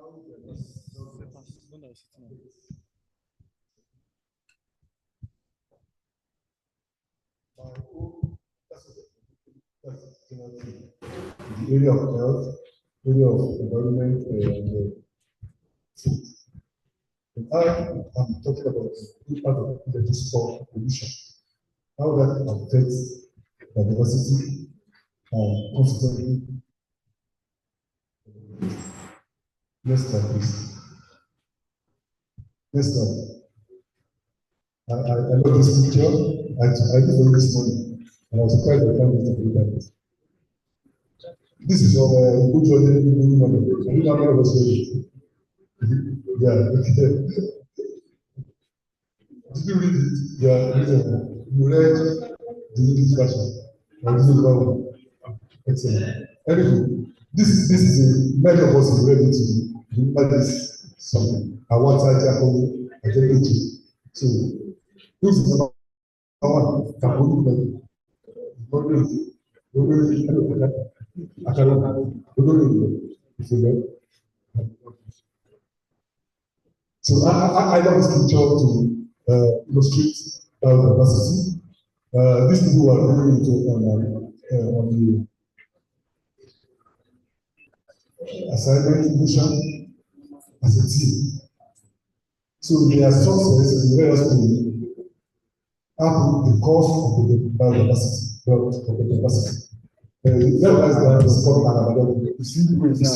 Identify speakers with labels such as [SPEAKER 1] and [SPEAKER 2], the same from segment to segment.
[SPEAKER 1] The area of health, area of environment, and food. I'm talking about the impact of electrical pollution. How that affects biodiversity and consequently. Next slide, please. Next slide. I love this picture. I did for this morning, and I was surprised by the time to look at it. This is from good journey in morning. I think I'm going to yeah, okay. Did you read it? Yeah, you read the English version. I didn't know. Excellent. Anyway, this is a many of us are ready to remember this something. I want to I take it. So this is number one. So I love this picture to illustrate biodiversity. These people are going into on the assignment mission as a team. So their success is very often the cost of the biodiversity. That is called another. You see, when everybody is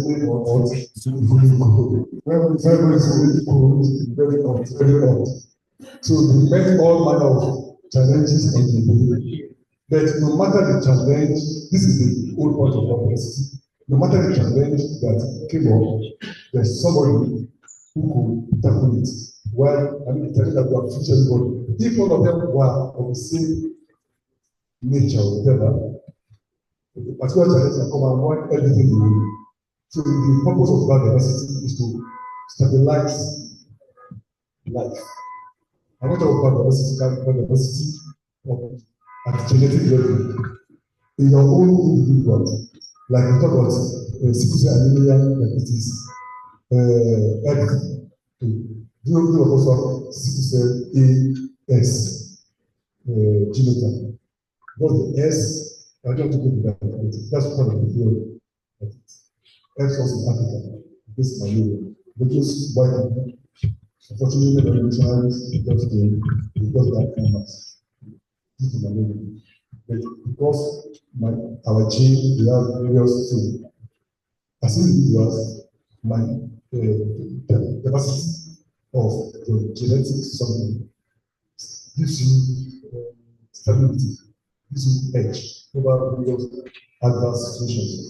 [SPEAKER 1] feeling hot, very cold, very hot. So we met all manner of challenges on the way. But no matter the challenge, this is the whole point of biodiversity. No matter the challenge that came up, there's somebody who could tackle it. Well, I mean, telling that we have future everybody. If all of them were of the same nature or whatever, the particular challenge can come and want everything you need. So the purpose of biodiversity is to stabilize life. I'm not talking about biodiversity at genetic level. In your own individual, like we talk about sickle cell anemia, like it is do also sickle cell AS genotype. Because the S, I don't want to go to that, that's part of the theory. S was in Africa, this is malaria. Because white people, unfortunately, the missionaries because that animals due to malaria. But because our gene, we have various tools. As individuals, the diversity of the genetic something gives you stability, gives you edge over various adverse situations.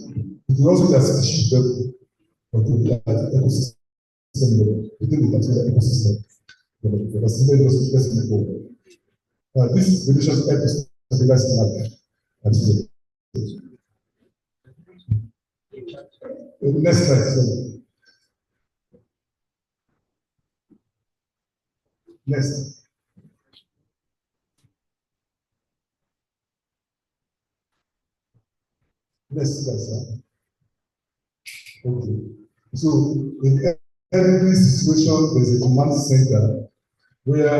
[SPEAKER 1] It will also be a species level, or the ecosystem level, within the particular ecosystem. The ecosystem is also this relationship helps stabilize life. Next slide. Sorry. Next. Next slide, sir. Okay. So in every situation, there's a command center where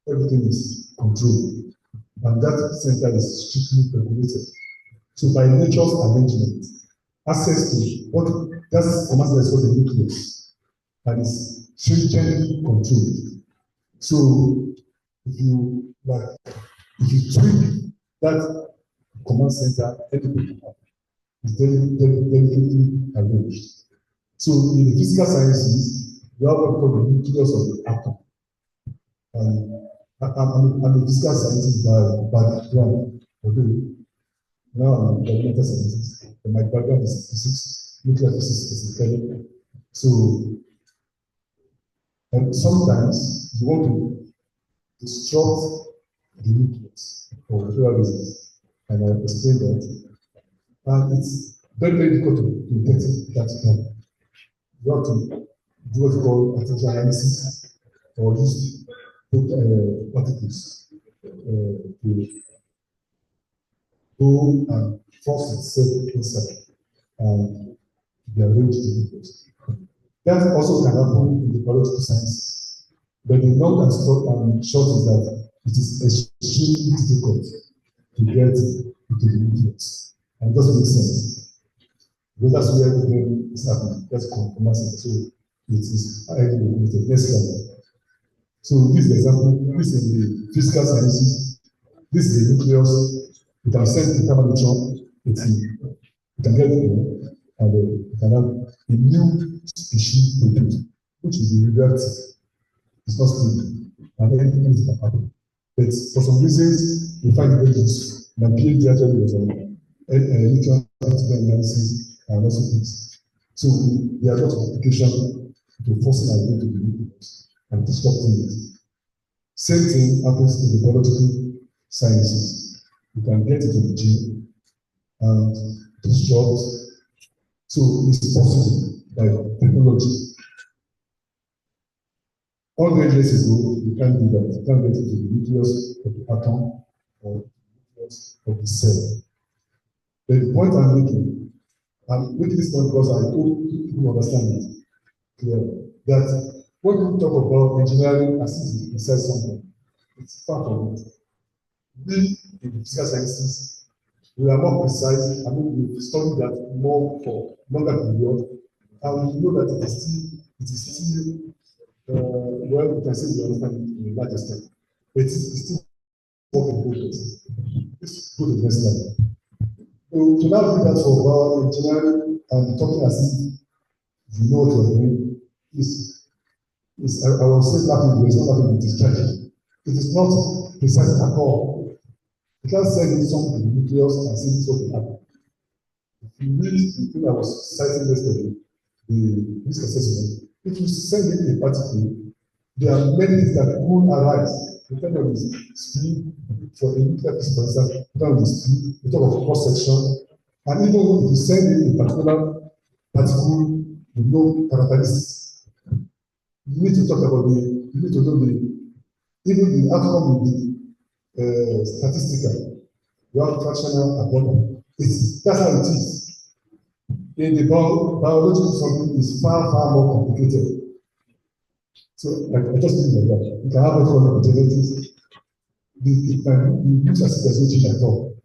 [SPEAKER 1] everything is controlled, and that center is strictly regulated. So by nature's arrangement, access to what that's command center is called the nucleus, and is stringently controlled. So if you tweak that command center, everything is delicately arranged. So in the physical sciences, you have what we call the nucleus of the atom. I'm a physical scientist by background. Okay. Now I'm a environmental scientist. My background is physics, nuclear physics specifically. So, and sometimes you want to disrupt the nucleus for whatever reasons, and I explain that. And it's very difficult to detect that problem. You have to do what we call artificial analysis or use particles to go and force itself inside and be arranged in nucleus. That also can happen in the biological sciences. But the long and short is that it is extremely difficult to get into the nucleus. And it doesn't make sense. Because that's where the brain is happening. That's conformation. So it is highly limited. Next slide. So this is the example. This is the physical sciences. This is the nucleus. You can send the carbon neutron. You can get it there, and you can have a new species produced, which will be radioactive. It's not stable, and anything can happen. But for some reasons, we find it very useful. My PhD actually was on lithium analysis and also things. So there are lots of applications to forcing our way to the nucleus and disrupting it. Same thing happens in the biological sciences. You can get into the gene and disrupt. So it's possible by technology. 100 years ago, you can't do that. You can't get into the nucleus of the atom or the nucleus of the cell. But the point I'm making this point because I hope people understand it clearly, that when we talk about engineering as if it says something, it's part of it. We in the physical sciences, we are more precise. I mean, we've studied that more for longer period, and we know that it is still well, we can say we understand it in a large extent, but it's still work in progress. Let's go to the next slide. So to now do that for our engineering and talking as if you know what you're doing I will say nothing, it's not nothing, it is challenging. It is not precise at all. You can't send in something to the nucleus and see this what will happen. If you read the thing I was citing yesterday, the risk assessment, if you send in a particle, there are many things that will arise. Depending on the speed, for a nuclear piece, for instance, depending on the speed, we talk of cross section, and even if you send in a particular particle with no characteristics, you need to talk about you need to know even the outcome will be statistical, you have fractional abundance. That's how it is. In the biological something is far more complicated. So I just think like that. You can have a problem with genetics. You can use as there's no gene at all.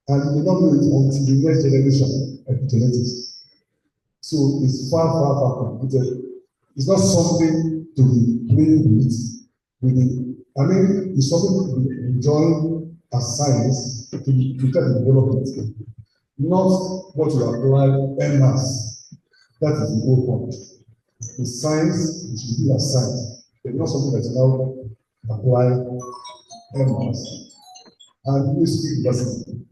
[SPEAKER 1] And you may not know it until the next generation epigenetics. So it's far complicated. It's not something to be playing with I mean, it's something to be enjoying as science to try to develop it. Not what you apply en masse. That is the whole point. The science, it should be a science. But not something that you now apply en masse. And this university,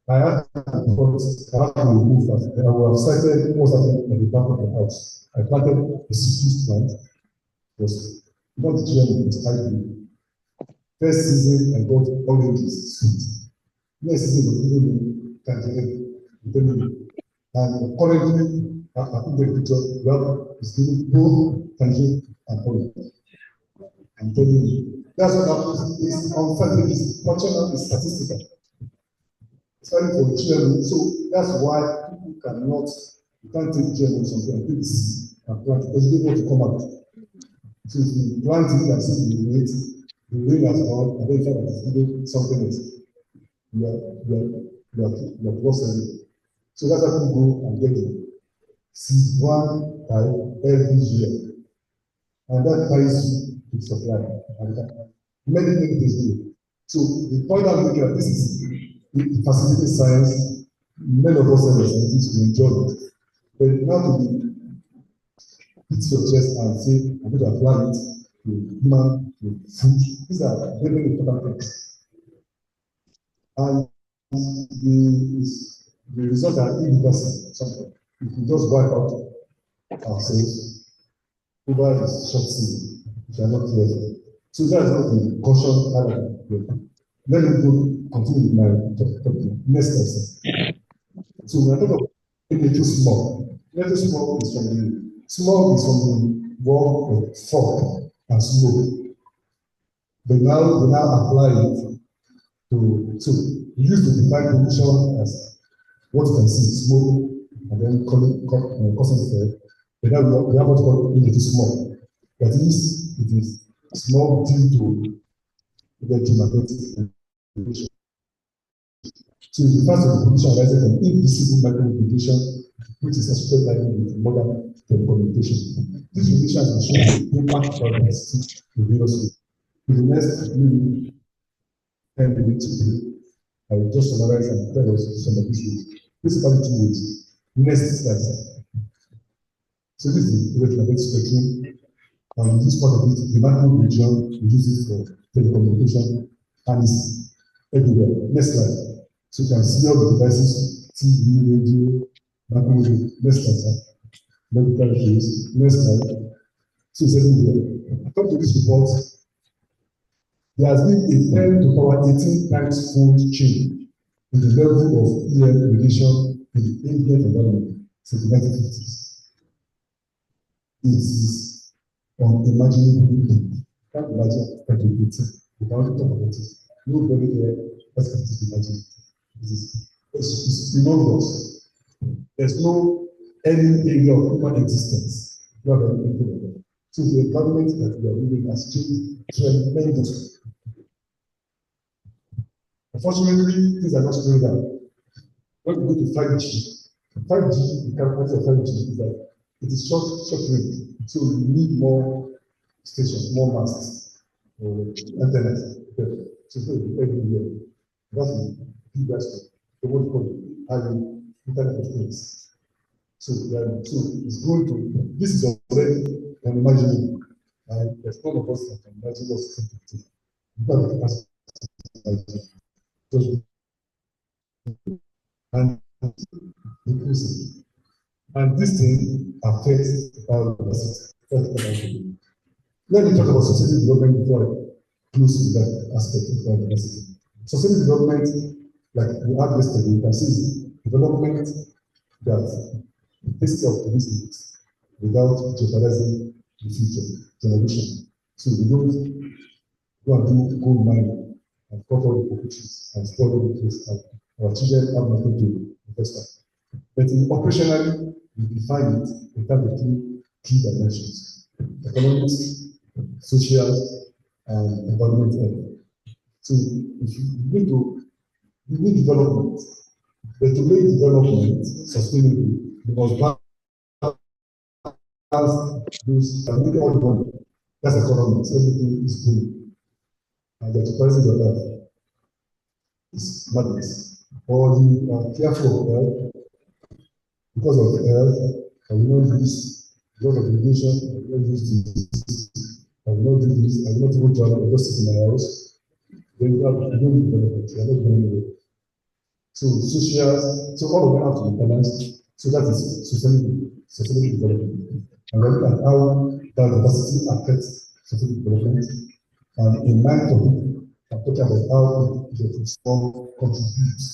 [SPEAKER 1] I have to remove that. I will have cited what's happening at the back of the house. I planted a citrus plant. Because not the GM, it was hybrid. First season, I got oranges, sweet. Next season, was giving me tangerine. And currently, I put the picture, well, it's giving both tangerine and orange. I'm telling you, that's what happens. It's unfair, it's functional, it's statistical. It's valid for GMO, so that's why people cannot, you can't take GMO something and take seed and plant it because you don't want to come out. So if you plant it and see the rain has gone, and then you find that it's giving something else. You are lost everything. So that's how people go and get it. Seed one type every year. And that ties you to supply. And many things do. So the point I'm making that this is the facility science, many of us as scientists will enjoy it. But now to be hit your chest and say, I'm going to apply it to human, to food. These are very important things. And the results are universal. Something. If we just wipe out ourselves over this short season, if you are not careful. So that's what the caution element. Let me go continue with my topic. Next lesson. So we are talking about little small. Little small is from the word of fog and smoke. But now we apply it to, so We used to define pollution as what you can see, smoke, and then concentrate. But now we have what's called small. That is, it is small due to electromagnetic radiation. So it refers to the pollution arising from invisible micro-radiation, which is associated likely with modern telecommunication. This radiation has been shown to impact biodiversity in various ways. In the next minute, 10 minutes today, I will just summarize and tell us some of these ways. Basically, two ways. Next slide. So this is the electromagnetic spectrum. And this part of it, the macro region, we use it for telecommunication, and it's everywhere. Next slide. So you can see all the devices, TV, radio, macro radio. Next slide, sir. Medical fields. Next slide. So it's everywhere. According to this report, there has been a 10 to power 18 times fold change in the level of EM radiation in the ambient environment since the 1950s. It is unimaginable. Can't imagine what we did without talking about it. Nobody there has to imagine it. It's enormous. There's no any area of human existence where there is anything like that. So the environment that we are living has changed tremendously. Unfortunately, things are not slowing down. When we go to 5G, the characteristic of 5G is that it is short range. So we need more stations, more masts, antennas. So it's everywhere. That's the big aspect. The word called having Internet of Things. So it's going to, this is already unimaginable. And there's none of us that can imagine what's going to be. And increasing. And this thing affects biodiversity. Let me talk about sustainable development before I close to that aspect of biodiversity. Sustainable development, like we had yesterday, you can see development that takes care of these needs without jeopardizing the future generation. So we don't go and do gold mining and cut all the trees and spoil all the trees, and our children have nothing to invest in. But operationally, we define it in terms of three key dimensions: economics, social, and environmental. So if you need development, but to make development sustainable, you must balance those that make all the money. That's economics. Everything is booming. And the enterprising of that is madness. Or you are careful of health because of health, I will not use because of irrigation, I will not use this, I will not do this, I will not go to I will just sit in my house. Then you don't develop it, you are not going anywhere. So social, so all of them have to be balanced. So that is sustainable development. And we look at how biodiversity affects sustainable development. And in light of it, I'm talking about how the transform contributes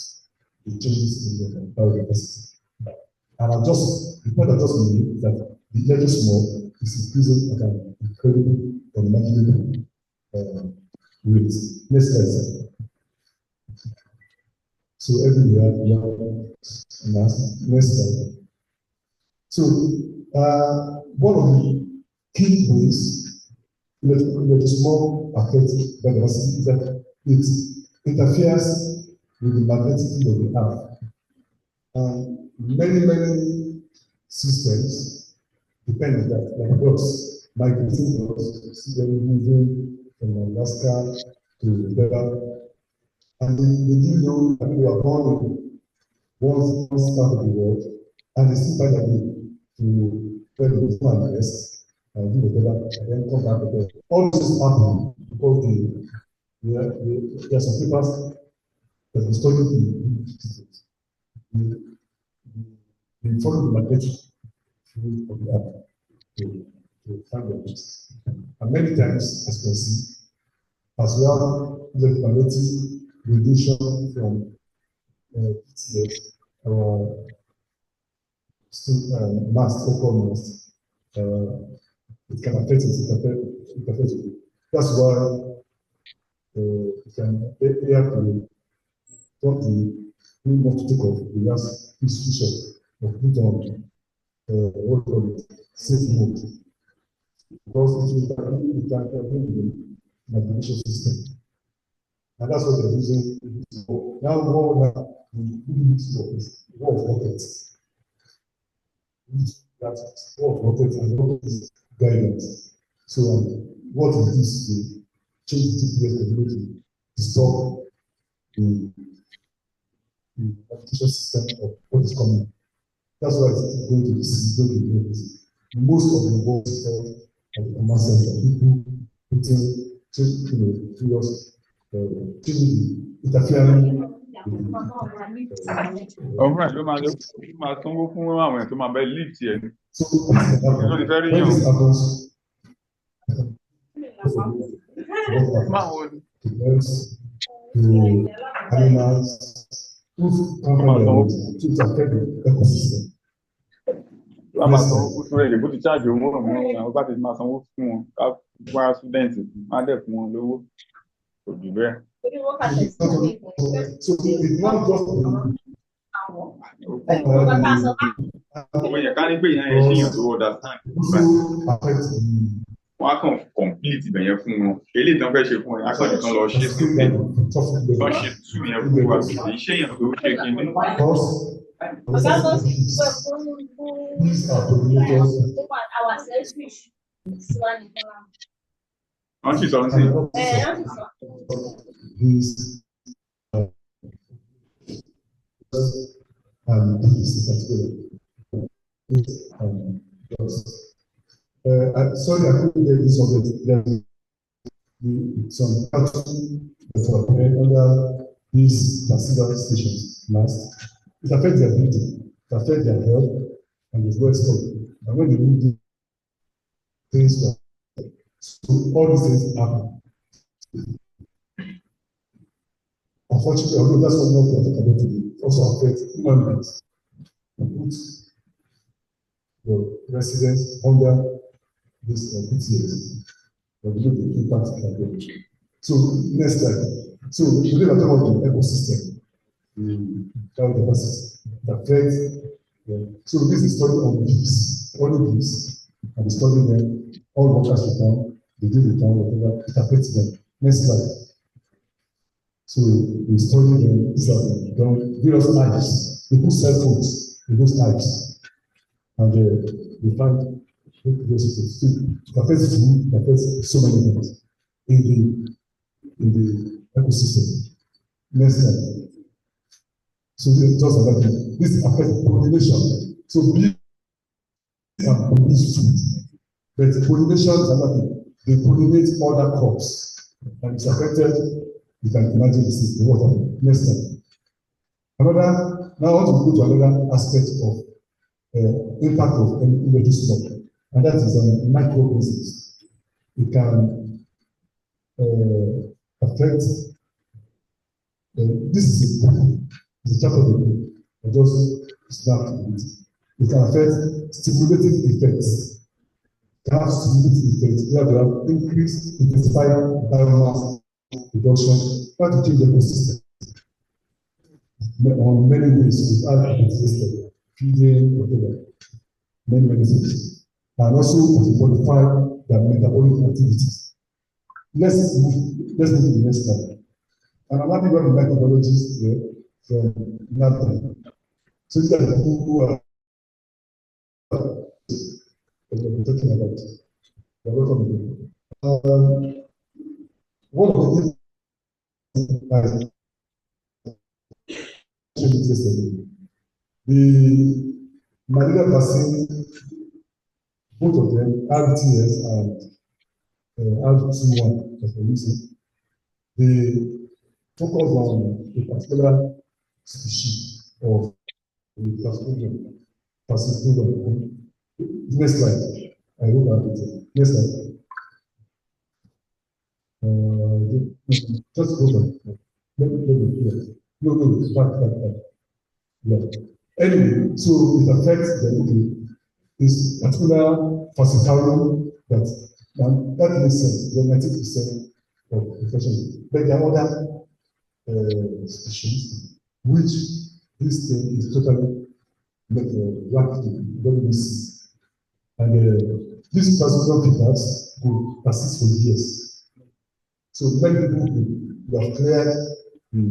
[SPEAKER 1] to changes in the biodiversity. And the point I just made is that the level small is increasing at an incredible, unimaginable rate. Next slide. So everywhere we have next slide. So one of the key ways that small affects biodiversity is that it interferes with the magnetic field of the Earth. And many systems depend on that, like birds, migrating birds, see them moving from Alaska to Nevada. And they didn't know that they were born in one part of the world, and they still find a way to where they go and rest, and do whatever, and then come back again. All this is happening because there are some papers that we studied they follow the magnetic field of the Earth to find their place. And many times, as you can see, as well, the magnetic radiation from PTS or mast, so-called mast, it can affect it. That's why you can have to what we want to take off, we ask this switch off or put on what we call it, safe mode. Because it can bring the navigation system. And that's what they're using. Now, more we use what of rockets. That what of rockets and rockets guidance. So, what is this to change the GPS coordinate to stop the navigation system of what is coming? That's why it's going to be this. Most of the world stuff of the command center, people putting, previous interfering.
[SPEAKER 2] Ọ̀rẹ́ ló máa sanwó fún àwọn ẹ̀ tó máa bẹ lift yẹn.
[SPEAKER 1] So when this happens, to animals, who come to affect the ecosystem.
[SPEAKER 2] Wọ́n máa sanwó fún sórí èdè bó ti ṣáàjì owó ọ̀hún àwọn bá ti máa sanwó fún wọn ká wá student má dẹ̀ fún wọn lówó kò jù bẹ́ẹ̀.
[SPEAKER 1] So it's not just
[SPEAKER 2] owó yẹn ká ní pé ìyá yẹn ṣèyàn tó understand. Wọ́n á kàn complete ibẹ̀ yẹn fún wọn eléyìí tán fẹ́ ṣe fún wọn akọ́ni tán lọ ṣe sílẹ̀ tán ṣe tú yẹn fún wa kì í ṣèyàn tó ṣe kíní.
[SPEAKER 1] These are pollinators.
[SPEAKER 2] Wọ́n sì sọ ń sìn.
[SPEAKER 1] These and these sorry, I couldn't get this of it. Some cattle that were under these placenta stations last. It affects their breathing, it affects their health, and the blood stock. And when they move things like so all these things happen. Unfortunately, although that's what we are talking about today, it also affects human beings. And put the residents under this PTS. But we know the impact it can get. So next slide. So today we're talking about the ecosystem. The biodiversity that affects them. So this is study on bees, only bees, and studying them, all workers return, they do return, whatever, it affects them. Next slide. So we study them, these are done various types. They put cell phones in those types. And we find it affects food, it affects so many things in the ecosystem. Next slide. So just like that, this affects pollination. So bees can produce food, but pollination is another thing. They pollinate other crops, and it's affected. You can imagine this is the water. Next slide. Now I want to go to another aspect of impact of energy stock, and that is on microorganisms. It can affect. This is a book. It's a chapter of the book. I just snapped it. It can affect stimulative effects. It can have stimulative effects where they have increased intensifying biomass production, try to change the ecosystem on many ways without existing, feeding, whatever, many things. And also to modify their metabolic activities. Let's move to the next slide. And I'm happy about the methodologies here from NADA. So these are the people who are talking about. Welcome. One of the things the malaria vaccine, both of them, RTS and R21 that we're using, they focus on a particular species of the Plasmodium. Next slide. I hope I have it. Next slide. Just go back. Let me clear. No, back. Yeah. Anyway, so it affects the this particular falciparum that makes sense. They're 90% of infection. But there are other species, which this thing is totally rapid, very messy. And these plasmodium filters will persist for years. So many people who have cleared the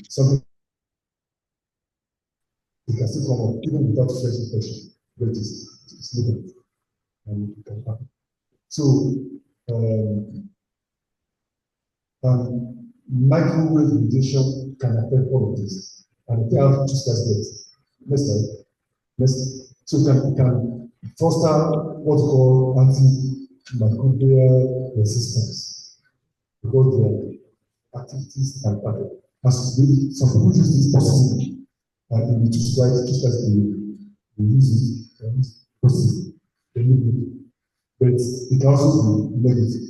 [SPEAKER 1] something it can still come up even without fresh infection, but it's latent and it can happen. So microwave radiation can affect all of this. And they have two slides there. Next slide. Next. So it can foster what's called antimicrobial resistance because their activities are better. As some people use this positively, and in the two slides they use it positive, but it can also be negative.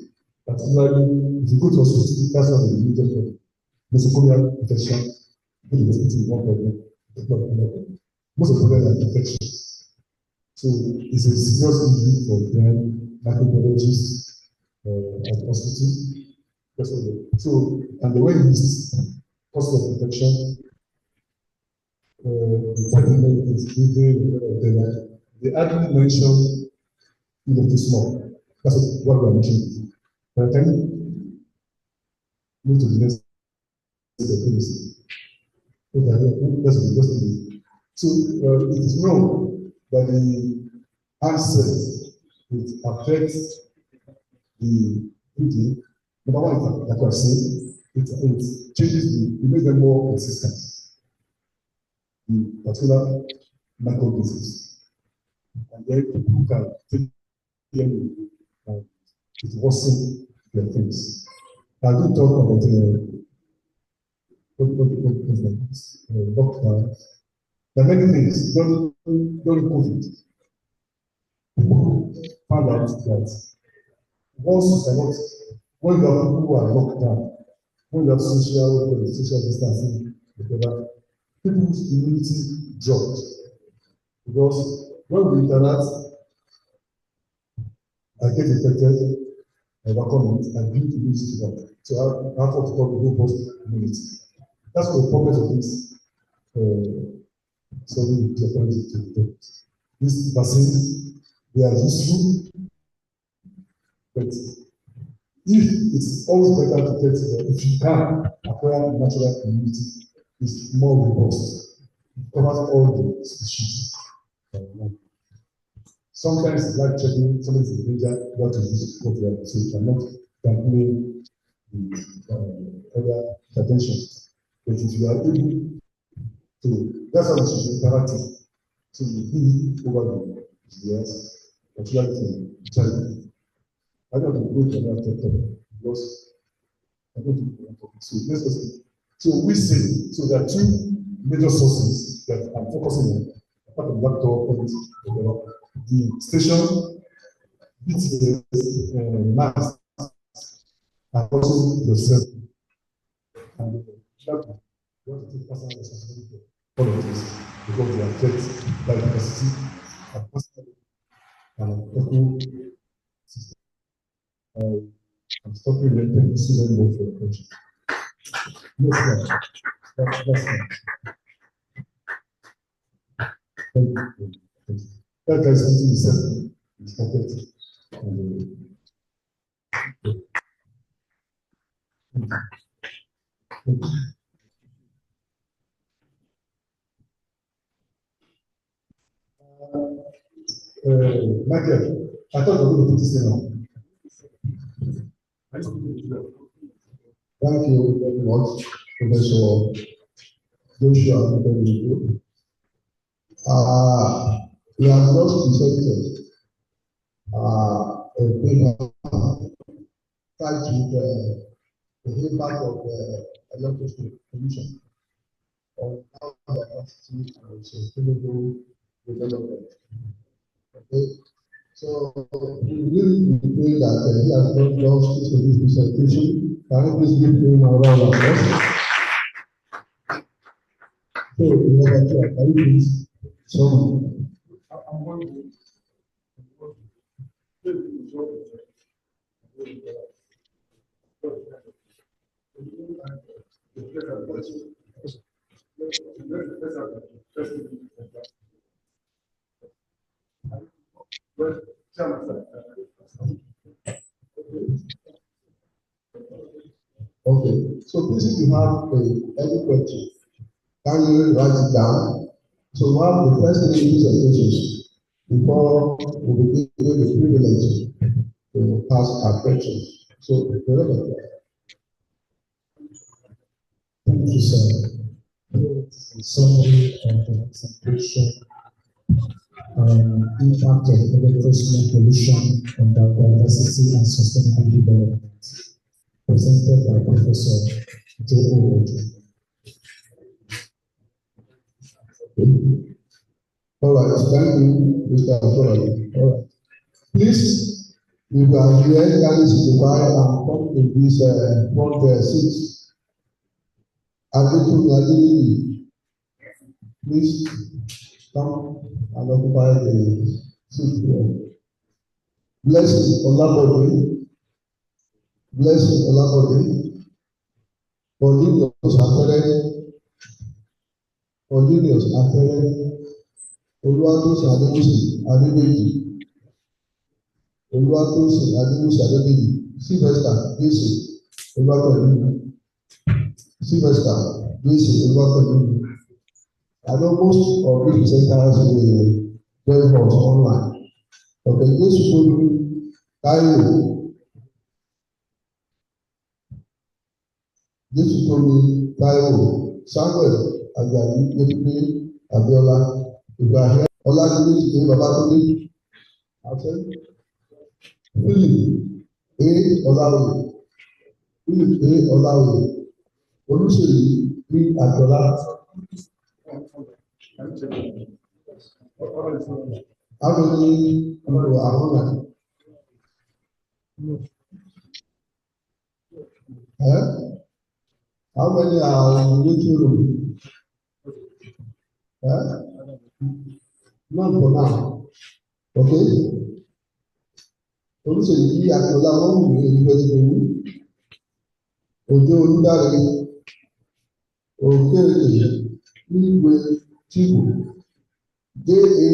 [SPEAKER 1] Particularly, if you go to hospital, that's why they use it. Nosocomial infection, go to the hospital, one problem, most of them are infections. So it's a serious injury for them, microbiologists at the hospital. So, and the way this cause of infection, they hardly mention too small. That's what we are mentioning. Can you move to the next place? So it is known that the answers it affects the thinking. Number one, like I said, it changes it makes them more consistent. The particular microorganisms. And then people can take them and it worsens their things. I do talk about lockdown. There are many things during COVID. People found out that once you cannot, when you have people who are locked down, when you have social distancing, whatever, people's immunity dropped. Because when we interact, I get infected, I overcome it, and build immunity to that. So I have what we call robust immunity. That's what the purpose of this study to detect. These vaccines, they are useful, but it's always better to get if you can acquire natural immunity, it's more robust. It covers all the species. Sometimes it's like checking somebody's in danger, what to use what they are, so you cannot downplay the other interventions. But if you are able to, that's how it should be interactive. So you do over the years, particularly to child. I don't know go to another topic because I don't think we're talking. So let's just so we say so there are two major sources that I'm focusing on, apart from laptop, the station, BTS, mass, and also yourself. And that you have to take personal responsibility for all of this because they affect biodiversity and personal and eco system. I'm stopping renting student loan for the country. Yes, sir. That's fine. Thank you. That guy's something he said is perfect. Michael, I thought you were going to put this in now. Thank you very much, Professor Joshua. We have just presented a paper titled The Impact of Electricity Pollution on Biodiversity and Sustainable Development. Okay, so we really pray that he has not lost to this presentation. Can you please give him a round of applause? So, can you please show me? Okay, so please, if you have any question, can you write it down? So we have the first three presentations before we begin the privilege to ask our questions. So, wherever.
[SPEAKER 3] Thank you, sir. Summary of the presentation impact of electricity pollution on biodiversity and sustainable development, presented by Professor Joe.
[SPEAKER 1] All right, thank you, Mr. Authority. All right. Please, if you are here, can you sit by and come to this front seat? Please come and occupy the seat here. Blessing Olabode, Blessing Olabode, Cornelius Apere, Oluwatosin Adebusi Adebeji, Oluwatosin Adebusi Adebeji, Sylvester Jesse Oluwatosin, Sylvester Jesse Oluwatosin. I know most of these presenters will join us online. Okay, Jesse Oluwatosin, Tayo, Jesse Oluwatosin, Tayo, Samuel Ajayi, Yetunde Abiola, Ibrahim Ọládélé Ìdè Babátúndé, Afẹ́, Philip A. Ọláwòye, Philip A. Ọláwòye, Olúṣèlú B. Àjọlá. How many people are on that? How many are in the waiting room? None for now. Okay? Olúṣèlú B. Àjọlá wọ́n wù ní ìgbẹ́sẹ̀wò. Òjò Olúdáre, Òkèèrè, Nígbè Chibù, J.A.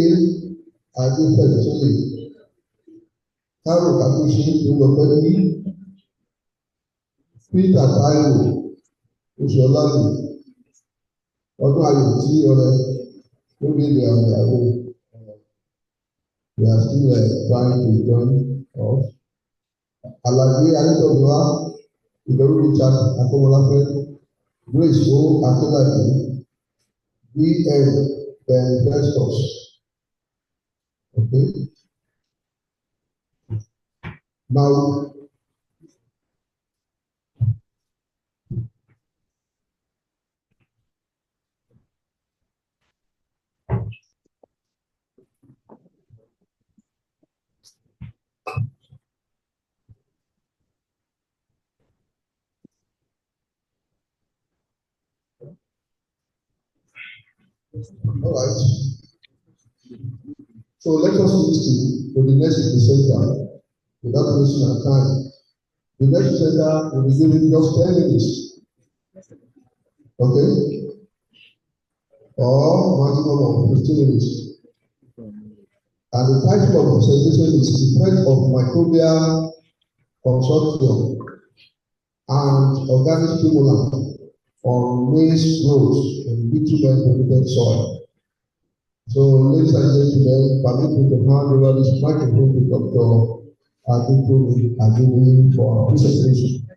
[SPEAKER 1] Adéfẹ̀sọ́lẹ̀, Káàrò Kàtúnṣe Olùpẹ́ ní Peter Táíwò, Oṣùọ̀làdì, ọdún ayọ̀ tí ọrẹ lórí ilẹ̀ àwọn ìyàwó. We are still trying to join us. Àlàyé Adétọ̀gbọ́lá, Ìbẹ̀rù Richard Akọ́mọláfẹ́, Grace O. Akínláyé, B.N. Vestus. Okay. Now, all right. So let us listen to the next presenter without wasting our time. The next presenter will be given just 10 minutes. Okay? Or maximum of 15 minutes. And the title of the presentation is Effect of Microbial Consortium and Organic Stimulant on Maize Growth in bitumen-polluted soil. So, ladies and gentlemen, permit me to hand over this microphone to Dr. Adewale for our presentation.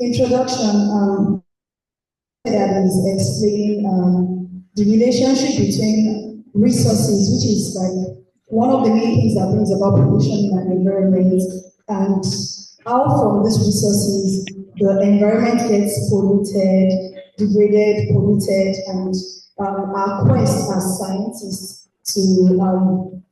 [SPEAKER 4] Introduction. That is explaining the relationship between resources, which is like one of the main things that brings about pollution in an environment, and how from these resources the environment gets polluted, degraded, polluted, and our quest as scientists to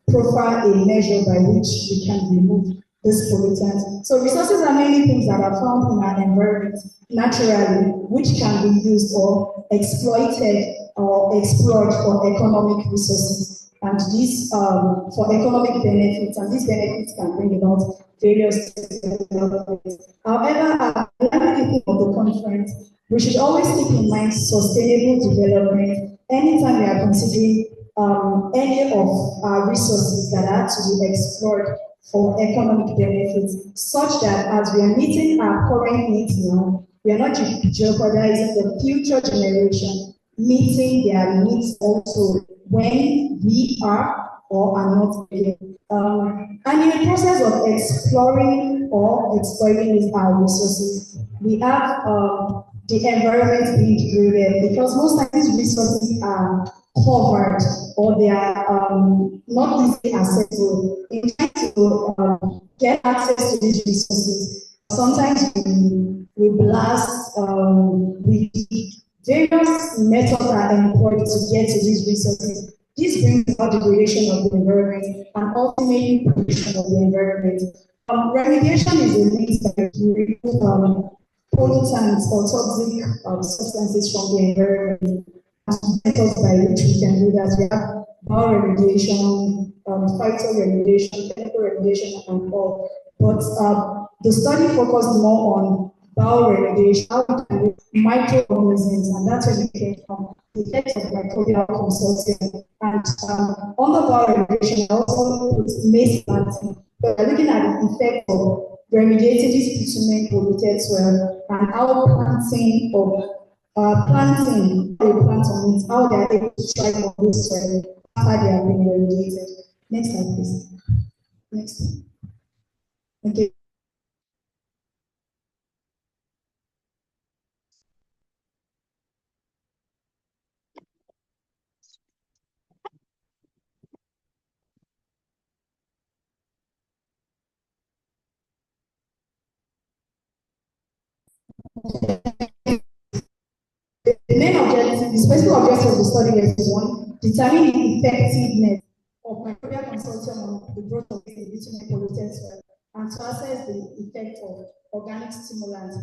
[SPEAKER 4] profile a measure by which we can remove this pollutant. So resources are mainly things that are found in our environment naturally, which can be used or exploited or explored for economic resources. And these for economic benefits, and these benefits can bring about various developments. However, at the beginning of the conference, we should always keep in mind sustainable development anytime we are considering any of our resources that are to be explored for economic benefits, such that as we are meeting our current needs now, we are not jeopardizing the future generation meeting their needs also when we are or are not here. And in the process of exploring or exploiting our resources, we have the environment being degraded because most of these resources are covered or they are not easily accessible. In trying to get access to these resources, sometimes we blast, we various methods are employed to get to these resources. This brings about degradation of the environment and ultimately pollution of the environment. Remediation is a means that remove pollutants or toxic substances from the environment. Methods by which we can do that. We have bioremediation, phytoremediation, chemical remediation, and all. But the study focused more on bioremediation, how can microorganisms, and that's where we came from, the effects of microbial consortium. And on the bioremediation, I also put maize planting. But we're looking at the effect of remediating this bitumen polluted soil and how planting of planting a plant on it, how they are able to thrive on this soil after they have been remediated. Next slide, please. Next. Okay. The main objective, the specific objective of the study is one, determine the effectiveness of microbial consortium on the growth of the bitumen polluted soil, and to assess the effect of organic stimulants.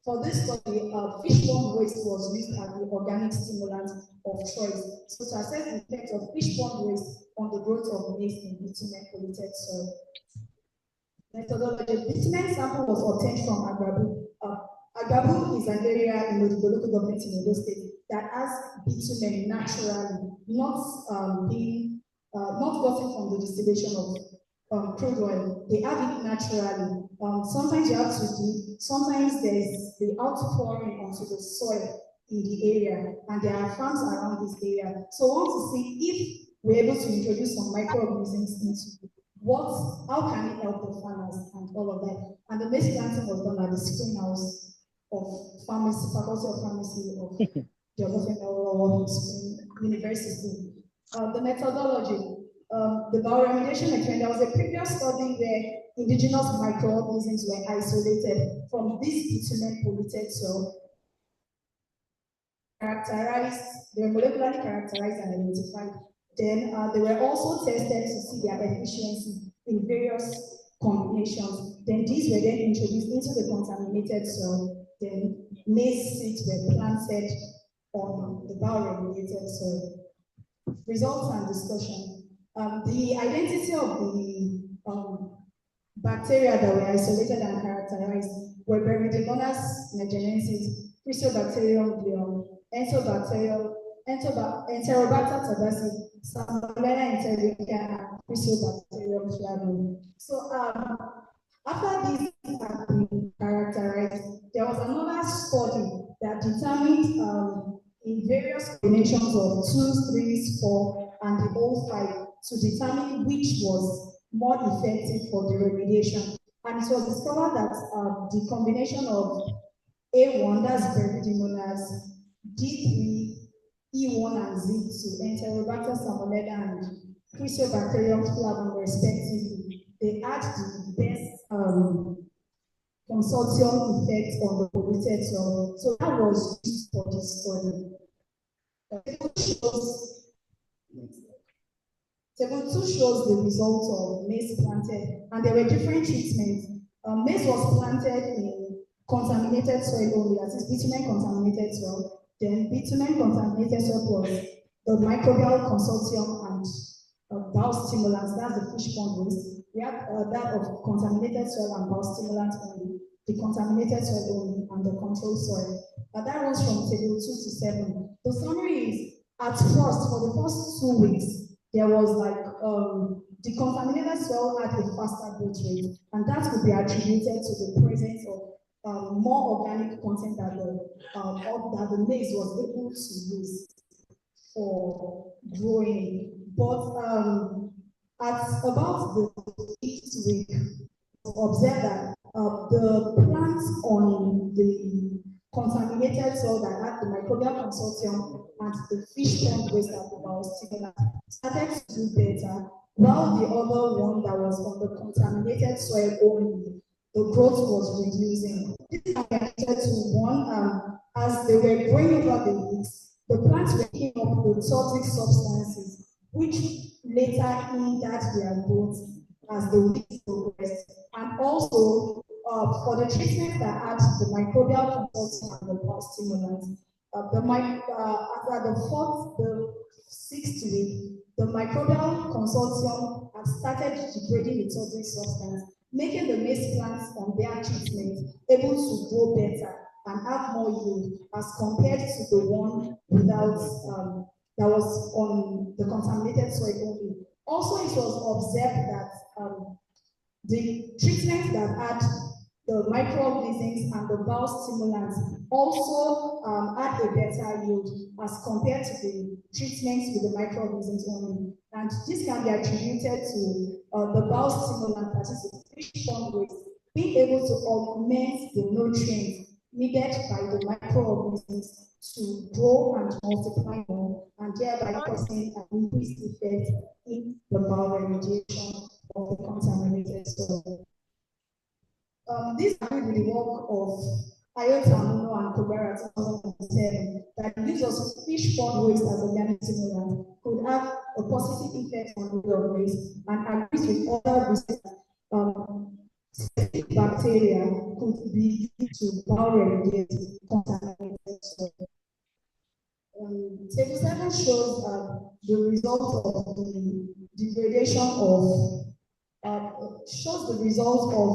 [SPEAKER 4] For this study, fish-borne waste was used as the organic stimulant of choice. So to assess the effect of fish-borne waste on the growth of maize in bitumen polluted soil. Methodology. Bitumen sample was obtained from Agabu. Agabu is an area in the local government in Edo State that has bitumen naturally, not being not gotten from the distillation of crude oil. They have it naturally. Sometimes you have to do, sometimes there's the outpouring onto the soil in the area, and there are farms around this area. So we want to see if we're able to introduce some microorganisms into how can it help the farmers and all of that. And the maize planting was done at the spring house of pharmacy, faculty of pharmacy of the Obafemi Spring University. The methodology, the bioremediation experiment, there was a previous study where indigenous microorganisms were isolated from this bitumen polluted soil, characterized, they were molecularly characterized and identified. Then they were also tested to see their efficiency in various combinations. Then these were then introduced into the contaminated soil. Then maize seeds were planted on the bioremediated soil. Results and discussion. The identity of the bacteria that were isolated and characterized were Bermudomonas niagenensis, Chrysobacterium, Enterobacter tabaci, Salmonella enterica, and Chrysobacterium flavum. So after these have been characterized, there was another study that determined in various combinations of 2, 3, 4, and the whole 5 to determine which was more effective for the remediation. And it was discovered that the combination of A1, that's Bermudimonase, D3, E1 and Z2, Enterobacter salmonella and Chrysobacterium flavum respectively, they had the best consortium effect on the polluted soil. So that was used for this study. Table 2 shows the results of maize planted, and there were different treatments. Maize was planted in contaminated soil only, that is bitumen contaminated soil. Then bitumen contaminated soil plus the microbial consortium and biostimulants, that's the fish pond waste. We have that of contaminated soil and biostimulants only, the contaminated soil only, and the control soil. That runs from table 2 to 7. The summary is, at first, for the first 2 weeks, there was like the contaminated soil had a faster growth rate, and that could be attributed to the presence of more organic content that the maize was able to use for growing. But at about the 8th week, observe that the plants on the contaminated soil that had the microbial consortium and the fish pond waste that was similar started to do better, while the other one that was on the contaminated soil only, the growth was reducing. This is connected to one, as they were growing over the weeks, the plants were picking up the toxic substances, which later hindered their growth as the weeks progressed. And also, for the treatment that had the microbial consortium and the biostimulants, after the 4th, the 6th week, the microbial consortium had started degrading the toxic substance, making the maize plants on their treatment able to grow better and have more yield as compared to the one without that was on the contaminated soil only. Also, it was observed that the treatment that had the microorganisms and the biostimulants also had a better yield as compared to the treatments with the microorganisms only. And this can be attributed to the biostimulant, that is the fish pond waste, being able to augment the nutrients needed by the microorganisms to grow and multiply more, and thereby causing an increased effect in the bioremediation of the contaminated soil. This is the work of Ayotamuno and Kobera 2007 that the use of fish pond waste as organic stimulant could have a positive effect on the waste, and agrees with other research bacteria could be used to bioremediate contaminated soil. Table 7 shows the result of the degradation of shows the result of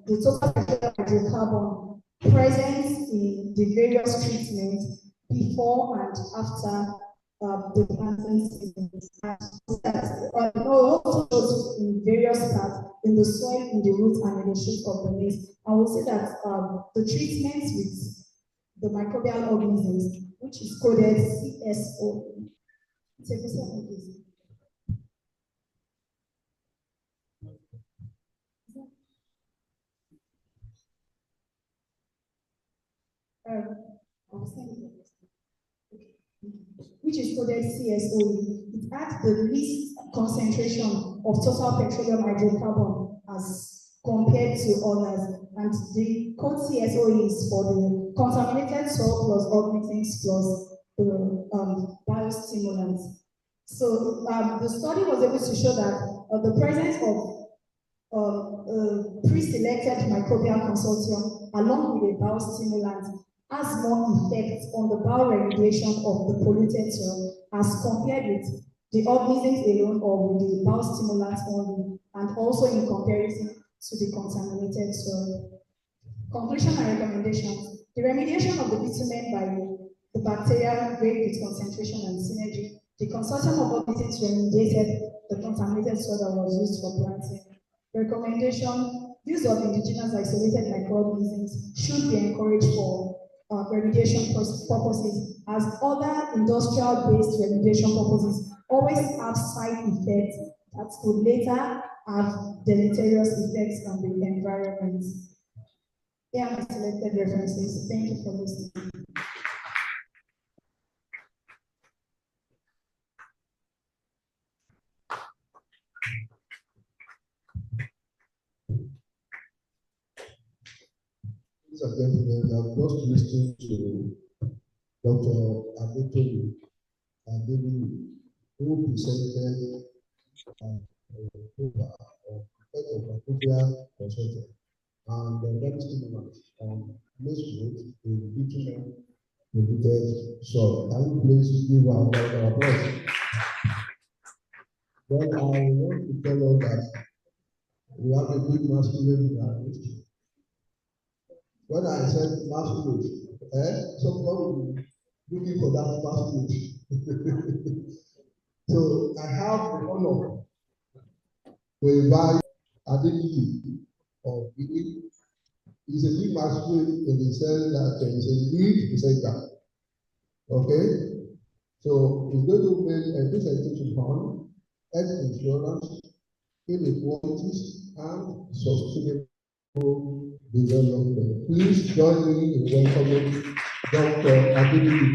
[SPEAKER 4] the total hydrocarbon present in the various treatments before and after the planting season. Also shows in various parts in the soil, in the roots, and in the shoot of the maize. And we'll see that the treatments with the microbial organisms, which is coded CSO. Table 7, please. Which is coded CSO. It adds the least concentration of total petroleum hydrocarbon as compared to others. And the code CSO is for the contaminated soil plus organisms plus the biostimulants. So the study was able to show that the presence of pre-selected microbial consortium along with a biostimulant has more effect on the bioremediation of the polluted soil as compared with the organisms alone or with the biostimulants only, and also in comparison to the contaminated soil. Conclusion and recommendations. The remediation of the bitumen by the bacteria varied with concentration and synergy. The consortium of organisms remediated the contaminated soil that was used for planting. Recommendation: use of indigenous isolated microorganisms should be encouraged for remediation purposes, as other industrial-based remediation purposes always have side effects that could later have deleterious effects on the environment. Here are my selected references. Thank you for listening.
[SPEAKER 1] Ladies and gentlemen, I've just listened to Dr. Adetolu and David, who presented paper of appropriate consultant and very similar on place in bitumen related soil. Can you please give a round of applause? Then I want to tell you that we have a good masculine in our midst. When I said masculine, somebody looking for that masculine. So I have the honor to invite Adediji of Guinea. He's a big masculine in the sense that he's a lead presenter. Okay? So he's going to make a presentation on health insurance, inequalities, and sustainable development. Please join me in welcoming Dr. Adediji.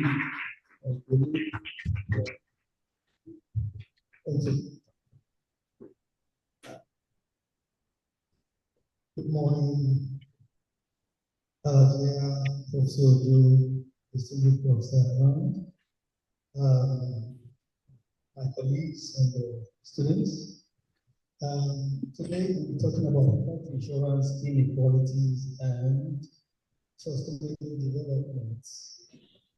[SPEAKER 1] Thank you.
[SPEAKER 3] Good morning, dear Professor Ojo, distinguished professor around, my colleagues and students. Today we'll be talking about health insurance inequalities and sustainable development.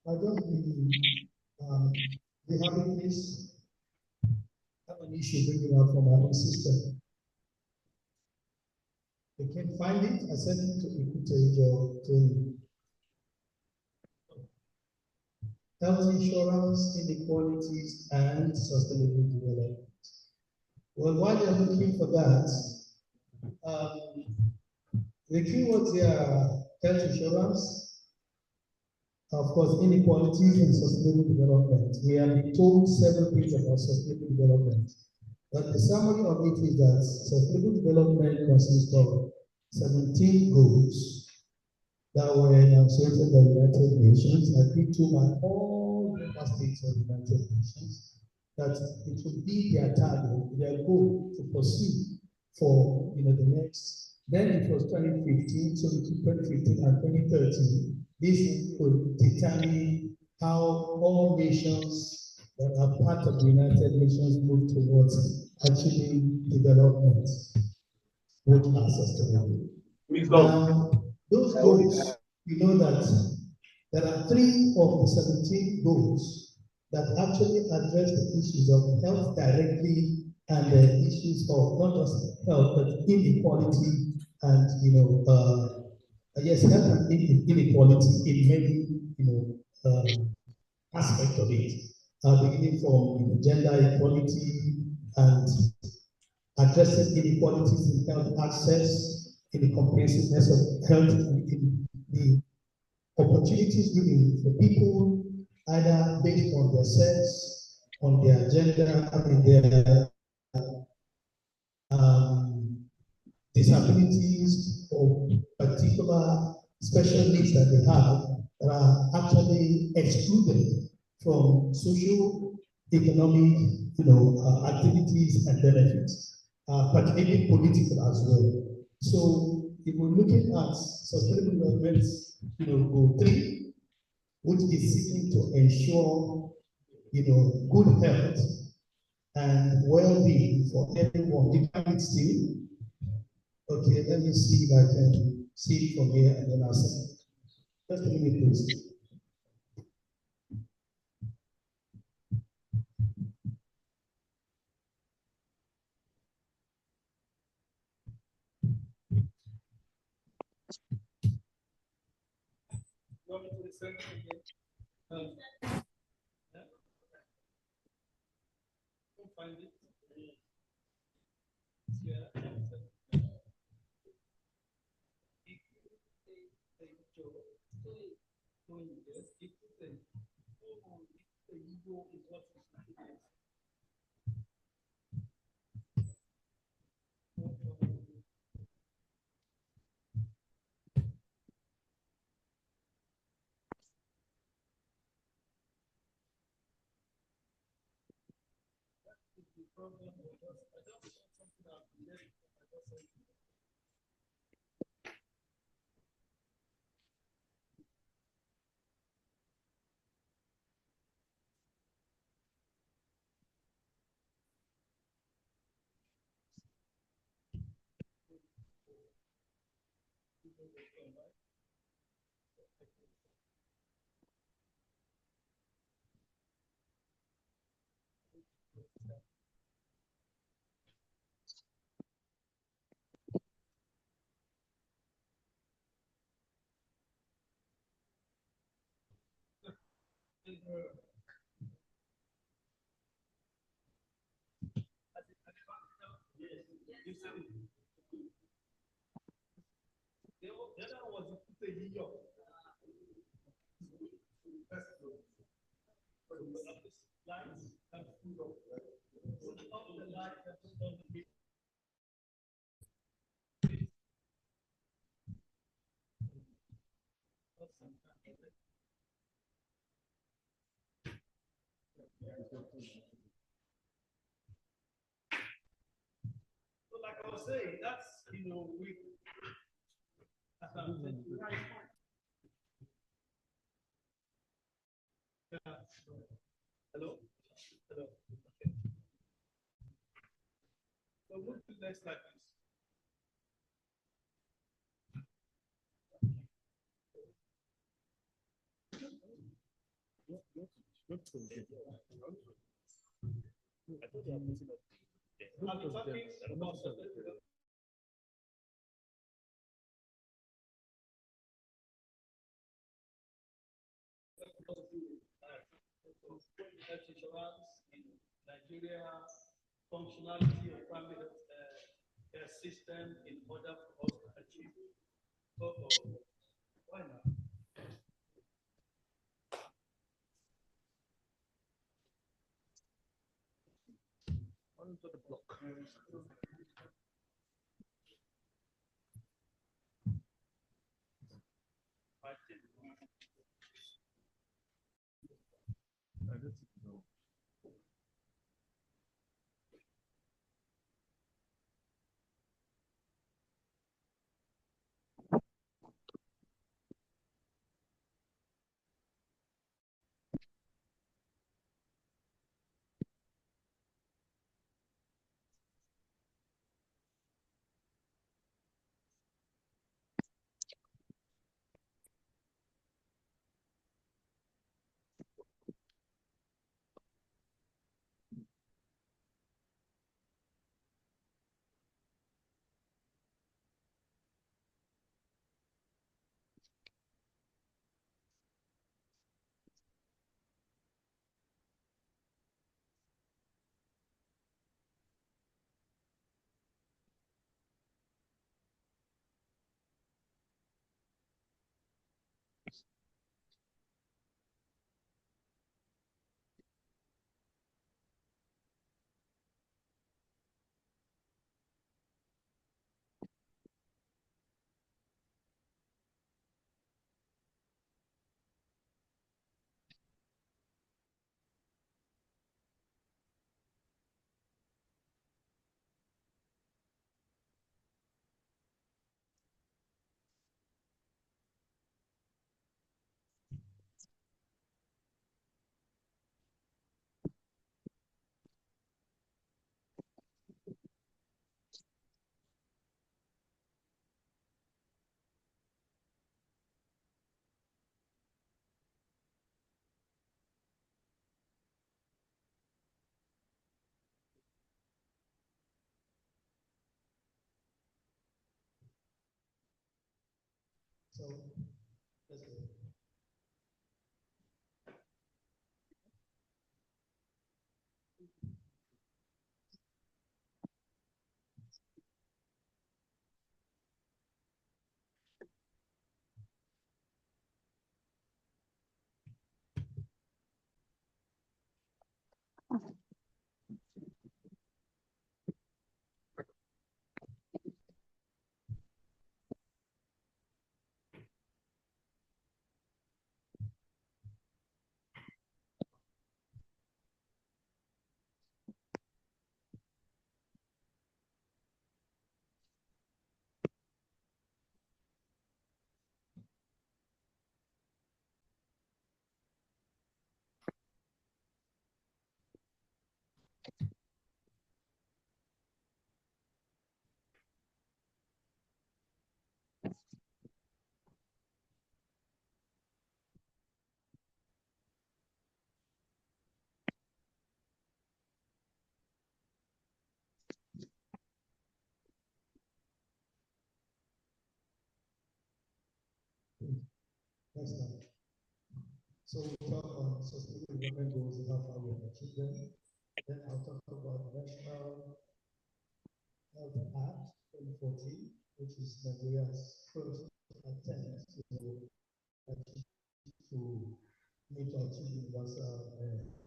[SPEAKER 3] I don't believe the habitants have an issue bringing out from our own system. They can't find it. I sent it to Equity or to health insurance inequalities and sustainable development. Well, while they're looking for that, the keywords here are health insurance, of course, inequalities and sustainable development. We have been told several things about sustainable development. But the summary of it is that sustainable development consists of 17 goals that were enunciated by the United Nations, agreed to by all member states of the United Nations, that it will be their target, their goal to pursue for the next. Then it was 2015, so between 2015 and 2030, this will determine how all nations that are part of the United Nations move towards achieving development, which are sustainable. Now, those goals, you know that there are 3 of the 17 goals that actually address the issues of health directly and the issues of not just health, but inequality and, yes, health and inequality in many, aspects of it. Beginning from gender equality and addressing inequalities in health access, in the comprehensiveness of health, in the opportunities given for people, either based on their sex, on their gender, and their disabilities or particular special needs that they have that are actually excluded from social, economic, activities and benefits, particularly political as well. So if we're looking at sustainable development, goal 3, which is seeking to ensure, good health and well-being for everyone. You can still. Okay, let me see if I can see it from here and then I'll send it. Just a minute, please. You want me to send it again? Yeah. Don't find it. Yeah. So like I was saying, that's, we. Hello? Hello? Okay. So move to the next slide, please. Health insurance in Nigeria, functionality of family care system in order for us to achieve. So, why not? Onto the block. So, let's go. Next slide. So we talk on sustainable development goals and how far we have achieved them. Then I'll talk about the National Health Act 2014, which is Nigeria's first attempt to meet or achieve universal